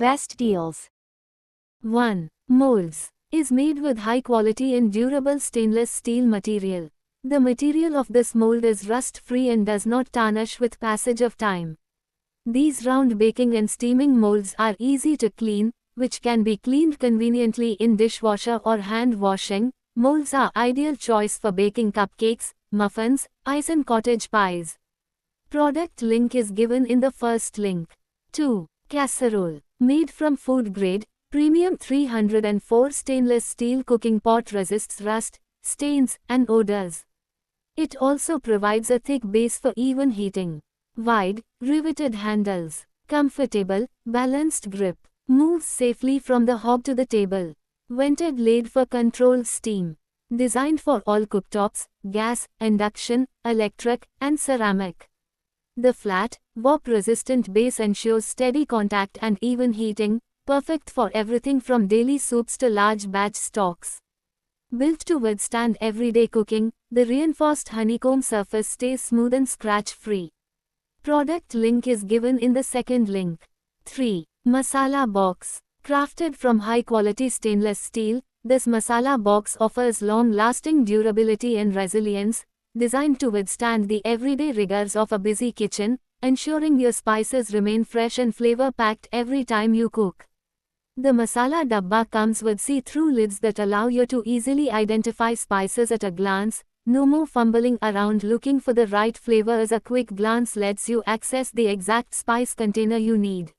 Best deals. 1. Molds. Is made with high quality and durable stainless steel material. The material of this mold is rust-free and does not tarnish with passage of time. These round baking and steaming molds are easy to clean, which can be cleaned conveniently in dishwasher or hand washing. Molds are ideal choice for baking cupcakes, muffins, ice and cottage pies. Product link is given in the first link. 2. Casserole. Made from food grade, premium 304 stainless steel cooking pot resists rust, stains, and odors. It also provides a thick base for even heating. Wide, riveted handles. Comfortable, balanced grip. Moves safely from the hob to the table. Vented lid for controlled steam. Designed for all cooktops, gas, induction, electric, and ceramic. The flat, warp-resistant base ensures steady contact and even heating, perfect for everything from daily soups to large batch stocks. Built to withstand everyday cooking, the reinforced honeycomb surface stays smooth and scratch-free. Product link is given in the second link. 3. Masala box. Crafted from high-quality stainless steel, this masala box offers long-lasting durability and resilience, designed to withstand the everyday rigors of a busy kitchen, ensuring your spices remain fresh and flavor-packed every time you cook. The masala dabba comes with see-through lids that allow you to easily identify spices at a glance. No more fumbling around looking for the right flavor, as a quick glance lets you access the exact spice container you need.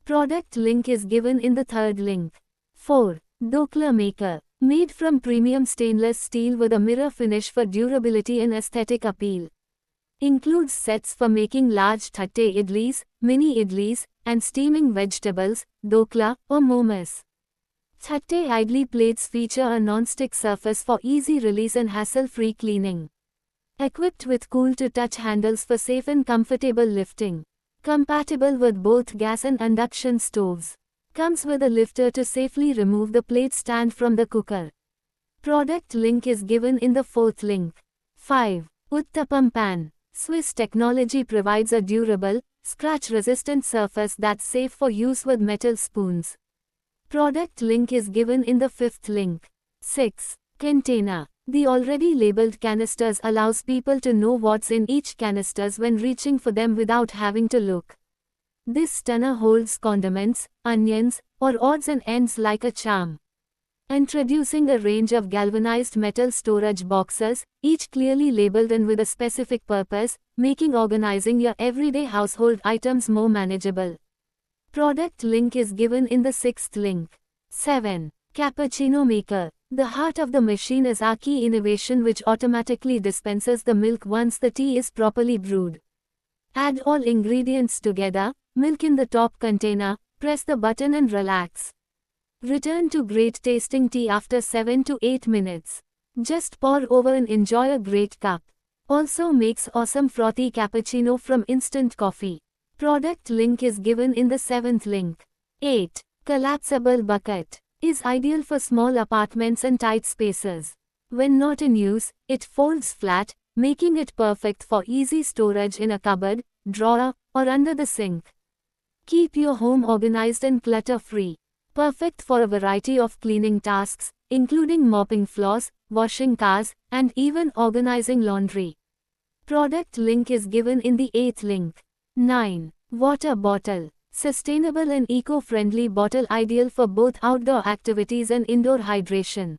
Product link is given in the third link. 4. Dokla maker. Made from premium stainless steel with a mirror finish for durability and aesthetic appeal. Includes sets for making large thatte idlis, mini idlis, and steaming vegetables, dokla, or momas. Thatte idli plates feature a non-stick surface for easy release and hassle-free cleaning. Equipped with cool-to-touch handles for safe and comfortable lifting. Compatible with both gas and induction stoves. Comes with a lifter to safely remove the plate stand from the cooker. Product link is given in the fourth link. 5. Uttapam pan. Swiss technology provides a durable, scratch-resistant surface that's safe for use with metal spoons. Product link is given in the fifth link. 6. Container. The already labeled canisters allows people to know what's in each canisters when reaching for them without having to look. This stunner holds condiments, onions, or odds and ends like a charm. Introducing a range of galvanized metal storage boxes, each clearly labeled and with a specific purpose, making organizing your everyday household items more manageable. Product link is given in the sixth link. 7. Cappuccino maker. The heart of the machine is our key innovation, which automatically dispenses the milk once the tea is properly brewed. Add all ingredients together, milk in the top container, press the button and relax. Return to great tasting tea after 7 to 8 minutes. Just pour over and enjoy a great cup. Also makes awesome frothy cappuccino from instant coffee. Product link is given in the seventh link. 8. Collapsible bucket. Is ideal for small apartments and tight spaces. When not in use, it folds flat, making it perfect for easy storage in a cupboard, drawer, or under the sink. Keep your home organized and clutter-free. Perfect for a variety of cleaning tasks, including mopping floors, washing cars, and even organizing laundry. Product link is given in the eighth link. 9. Water bottle. Sustainable and eco-friendly bottle ideal for both outdoor activities and indoor hydration.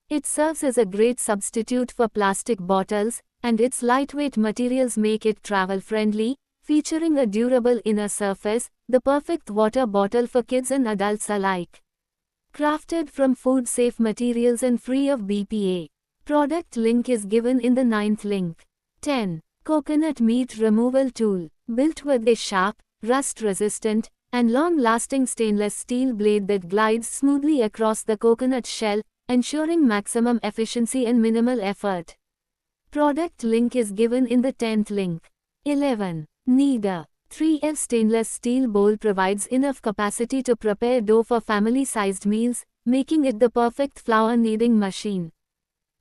It serves as a great substitute for plastic bottles, and its lightweight materials make it travel-friendly, featuring a durable inner surface, the perfect water bottle for kids and adults alike. Crafted from food-safe materials and free of BPA. Product link is given in the ninth link. 10. Coconut meat removal tool. Built with a sharp, rust-resistant, and long-lasting stainless steel blade that glides smoothly across the coconut shell, ensuring maximum efficiency and minimal effort. Product link is given in the 10th link. 11. Kneader. 3F stainless steel bowl provides enough capacity to prepare dough for family-sized meals, making it the perfect flour kneading machine.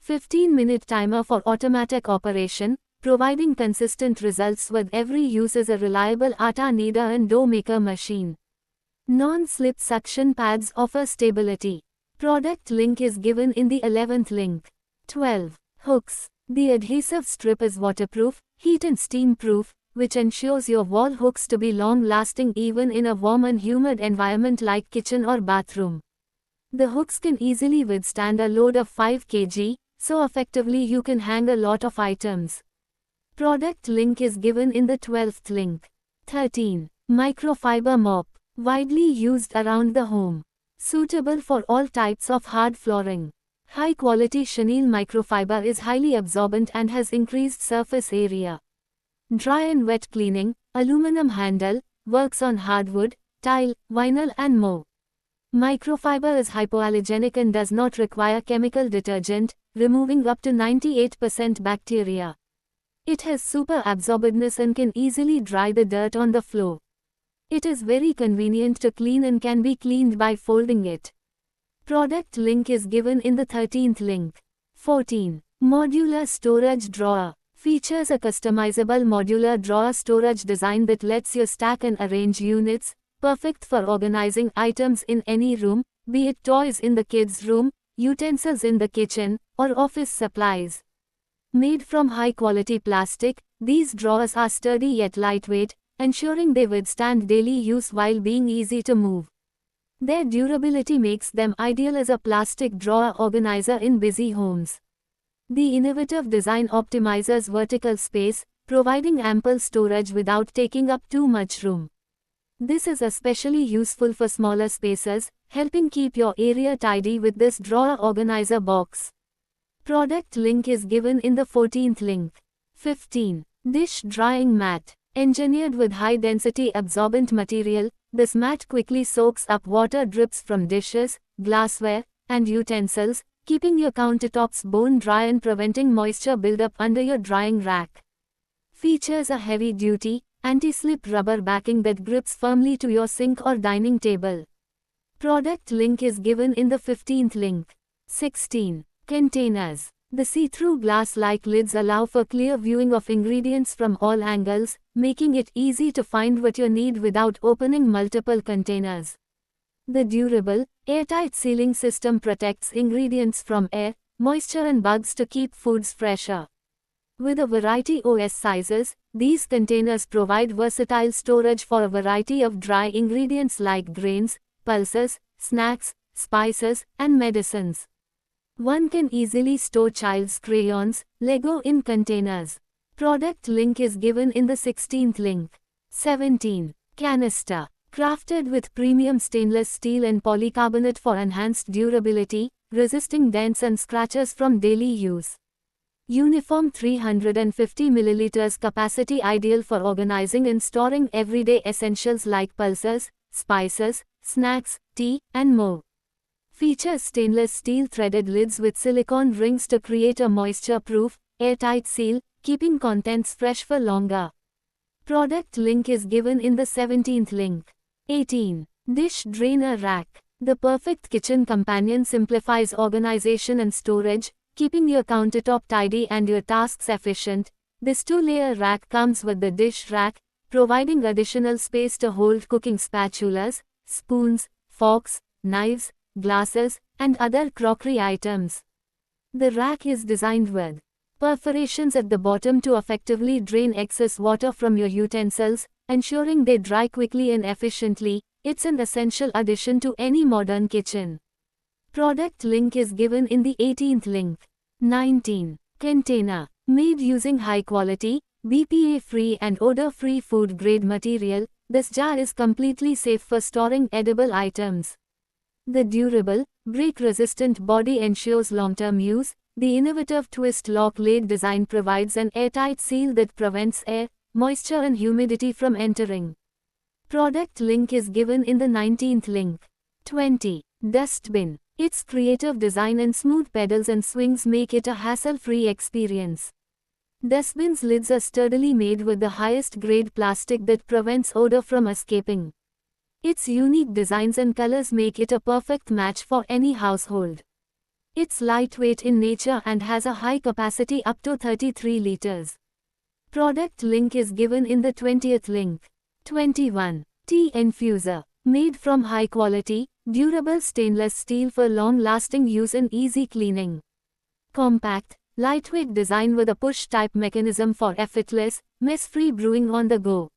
15-minute timer for automatic operation, providing consistent results with every use, as a reliable atta kneader and dough maker machine. Non-slip suction pads offer stability. Product link is given in the 11th link. 12. Hooks. The adhesive strip is waterproof, heat and steam proof, which ensures your wall hooks to be long-lasting even in a warm and humid environment like kitchen or bathroom. The hooks can easily withstand a load of 5 kg, so effectively you can hang a lot of items. Product link is given in the 12th link. 13. Microfiber mop. Widely used around the home. Suitable for all types of hard flooring. High-quality chenille microfiber is highly absorbent and has increased surface area. Dry and wet cleaning, aluminum handle, works on hardwood, tile, vinyl and more. Microfiber is hypoallergenic and does not require chemical detergent, removing up to 98% bacteria. It has super absorbedness and can easily dry the dirt on the floor. It is very convenient to clean and can be cleaned by folding it. Product link is given in the 13th link. 14. Modular storage drawer. Features a customizable modular drawer storage design that lets you stack and arrange units, perfect for organizing items in any room, be it toys in the kids' room, utensils in the kitchen, or office supplies. Made from high-quality plastic, these drawers are sturdy yet lightweight, ensuring they withstand daily use while being easy to move. Their durability makes them ideal as a plastic drawer organizer in busy homes. The innovative design optimizes vertical space, providing ample storage without taking up too much room. This is especially useful for smaller spaces, helping keep your area tidy with this drawer organizer box. Product link is given in the 14th link. 15. Dish drying mat. Engineered with high-density absorbent material, this mat quickly soaks up water drips from dishes, glassware, and utensils, keeping your countertops bone dry and preventing moisture buildup under your drying rack. Features a heavy-duty, anti-slip rubber backing that grips firmly to your sink or dining table. Product link is given in the 15th link. 16. Containers. The see-through glass-like lids allow for clear viewing of ingredients from all angles, making it easy to find what you need without opening multiple containers. The durable, airtight sealing system protects ingredients from air, moisture and bugs to keep foods fresher. With a variety of sizes, these containers provide versatile storage for a variety of dry ingredients like grains, pulses, snacks, spices, and medicines. One can easily store child's crayons, Lego in containers. Product link is given in the 16th link. 17. Canister. Crafted with premium stainless steel and polycarbonate for enhanced durability, resisting dents and scratches from daily use. Uniform 350 ml capacity, ideal for organizing and storing everyday essentials like pulses, spices, snacks, tea, and more. Features stainless steel threaded lids with silicone rings to create a moisture-proof, airtight seal, keeping contents fresh for longer. Product link is given in the 17th link. 18. Dish drainer rack. The perfect kitchen companion, simplifies organization and storage, keeping your countertop tidy and your tasks efficient. This 2-layer rack comes with the dish rack, providing additional space to hold cooking spatulas, spoons, forks, knives, glasses, and other crockery items. The rack is designed with perforations at the bottom to effectively drain excess water from your utensils, ensuring they dry quickly and efficiently. It's an essential addition to any modern kitchen. Product link is given in the 18th link. 19. Container. Made using high-quality, BPA-free and odor-free food-grade material, this jar is completely safe for storing edible items. The durable, break-resistant body ensures long-term use. The innovative twist lock lid design provides an airtight seal that prevents air, moisture and humidity from entering. Product link is given in the 19th link. 20. Dustbin. Its creative design and smooth pedals and swings make it a hassle-free experience. Dustbin's lids are sturdily made with the highest grade plastic that prevents odor from escaping. Its unique designs and colors make it a perfect match for any household. It's lightweight in nature and has a high capacity up to 33 liters. Product link is given in the 20th link. 21. Tea infuser. Made from high-quality, durable stainless steel for long-lasting use and easy cleaning. Compact, lightweight design with a push-type mechanism for effortless, mess-free brewing on the go.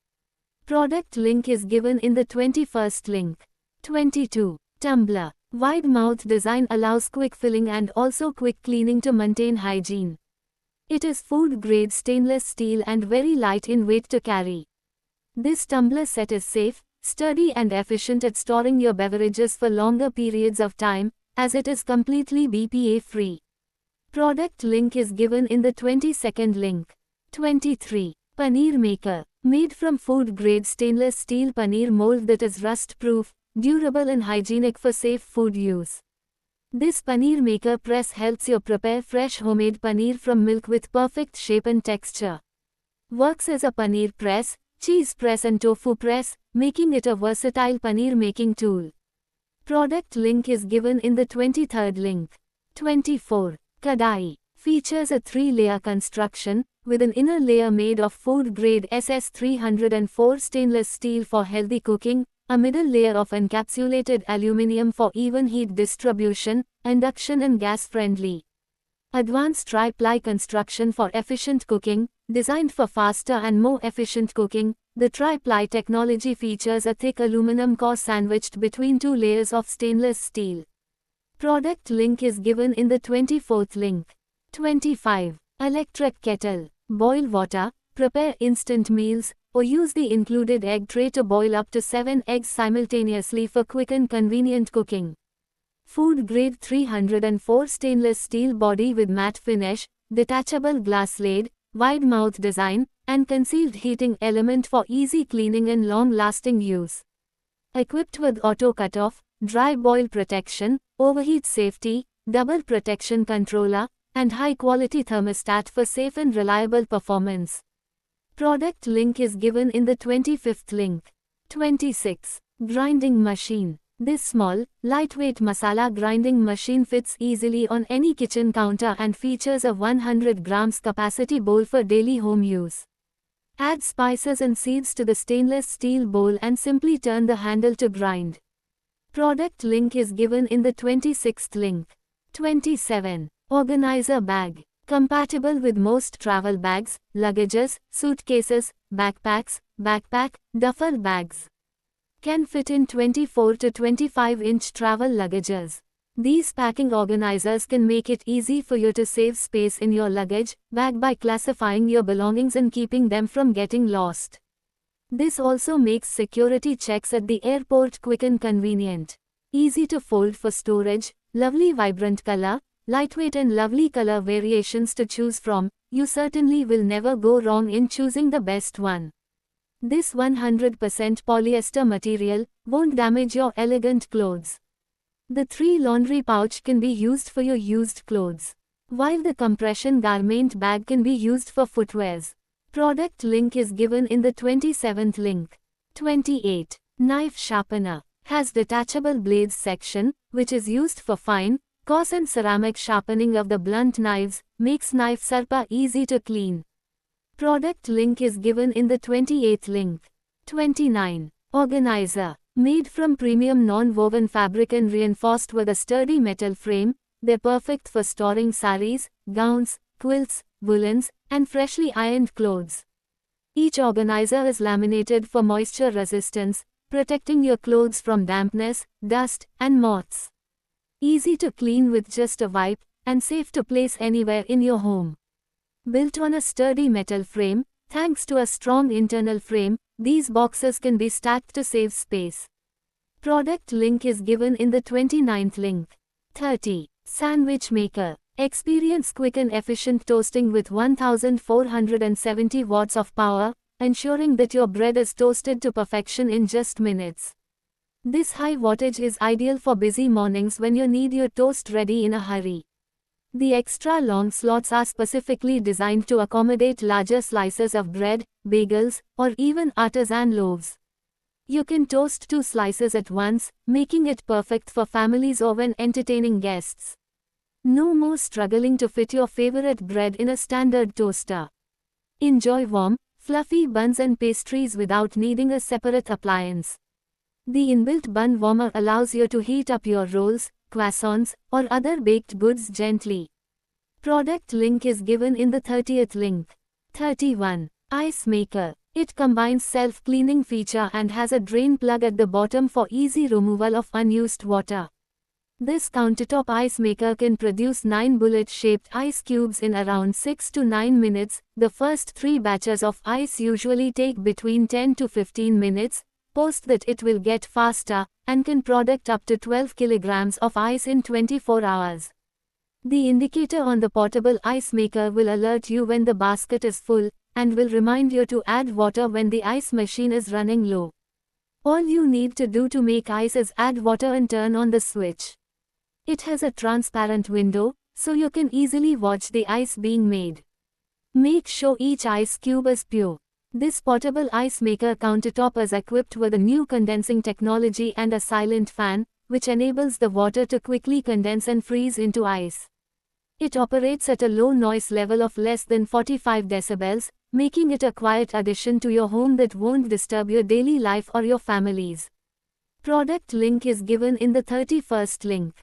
Product link is given in the 21st link. 22. Tumbler. Wide mouth design allows quick filling and also quick cleaning to maintain hygiene. It is food-grade stainless steel and very light in weight to carry. This tumbler set is safe, sturdy and efficient at storing your beverages for longer periods of time, as it is completely BPA-free. Product link is given in the 22nd link. 23. Paneer Maker. Made from food-grade stainless steel paneer mold that is rust-proof, durable and hygienic for safe food use. This paneer maker press helps you prepare fresh homemade paneer from milk with perfect shape and texture. Works as a paneer press, cheese press and tofu press, making it a versatile paneer making tool. Product link is given in the 23rd link. 24. Kadai. Features a 3-layer construction, with an inner layer made of food-grade SS304 stainless steel for healthy cooking, a middle layer of encapsulated aluminum for even heat distribution, induction and gas-friendly. Advanced tri-ply construction for efficient cooking, designed for faster and more efficient cooking. The tri-ply technology features a thick aluminum core sandwiched between 2 layers of stainless steel. Product link is given in the 24th link. 25. Electric kettle. Boil water, prepare instant meals, or use the included egg tray to boil up to 7 eggs simultaneously for quick and convenient cooking. Food grade 304 stainless steel body with matte finish, detachable glass lid, wide mouth design, and concealed heating element for easy cleaning and long-lasting use. Equipped with auto cutoff, dry boil protection, overheat safety, double protection controller, and high-quality thermostat for safe and reliable performance. Product link is given in the 25th link. 26. Grinding machine. This small, lightweight masala grinding machine fits easily on any kitchen counter and features a 100 grams capacity bowl for daily home use. Add spices and seeds to the stainless steel bowl and simply turn the handle to grind. Product link is given in the 26th link. 27. Organizer bag. Compatible with most travel bags, luggages, suitcases, backpacks, backpack, duffel bags. Can fit in 24 to 25-inch travel luggages. These packing organizers can make it easy for you to save space in your luggage bag by classifying your belongings and keeping them from getting lost. This also makes security checks at the airport quick and convenient. Easy to fold for storage, lovely vibrant color, lightweight and lovely color variations to choose from. You certainly will never go wrong in choosing the best one. This 100% polyester material won't damage your elegant clothes. The 3 laundry pouch can be used for your used clothes, while the compression garment bag can be used for footwears. Product link is given in the 27th link. 28. Knife sharpener. Has detachable blades section, which is used for fine, coarse and ceramic sharpening of the blunt knives, makes knife sharpener easy to clean. Product link is given in the 28th link. 29. Organizer. Made from premium non-woven fabric and reinforced with a sturdy metal frame, they're perfect for storing saris, gowns, quilts, woolens, and freshly ironed clothes. Each organizer is laminated for moisture resistance, protecting your clothes from dampness, dust, and moths. Easy to clean with just a wipe, and safe to place anywhere in your home. Built on a sturdy metal frame, thanks to a strong internal frame, these boxes can be stacked to save space. Product link is given in the 29th link. 30. Sandwich maker. Experience quick and efficient toasting with 1470 watts of power, ensuring that your bread is toasted to perfection in just minutes. This high wattage is ideal for busy mornings when you need your toast ready in a hurry. The extra long slots are specifically designed to accommodate larger slices of bread, bagels, or even artisan loaves. You can toast 2 slices at once, making it perfect for families or when entertaining guests. No more struggling to fit your favorite bread in a standard toaster. Enjoy warm, fluffy buns and pastries without needing a separate appliance. The inbuilt bun warmer allows you to heat up your rolls, croissants, or other baked goods gently. Product link is given in the 30th link. 31. Ice Maker. It combines self-cleaning feature and has a drain plug at the bottom for easy removal of unused water. This countertop ice maker can produce 9 bullet-shaped ice cubes in around 6 to 9 minutes. The first 3 batches of ice usually take between 10 to 15 minutes. Post that it will get faster, and can product up to 12 kilograms of ice in 24 hours. The indicator on the portable ice maker will alert you when the basket is full, and will remind you to add water when the ice machine is running low. All you need to do to make ice is add water and turn on the switch. It has a transparent window, so you can easily watch the ice being made. Make sure each ice cube is pure. This portable ice maker countertop is equipped with a new condensing technology and a silent fan, which enables the water to quickly condense and freeze into ice. It operates at a low noise level of less than 45 decibels, making it a quiet addition to your home that won't disturb your daily life or your family's. Product link is given in the 31st link.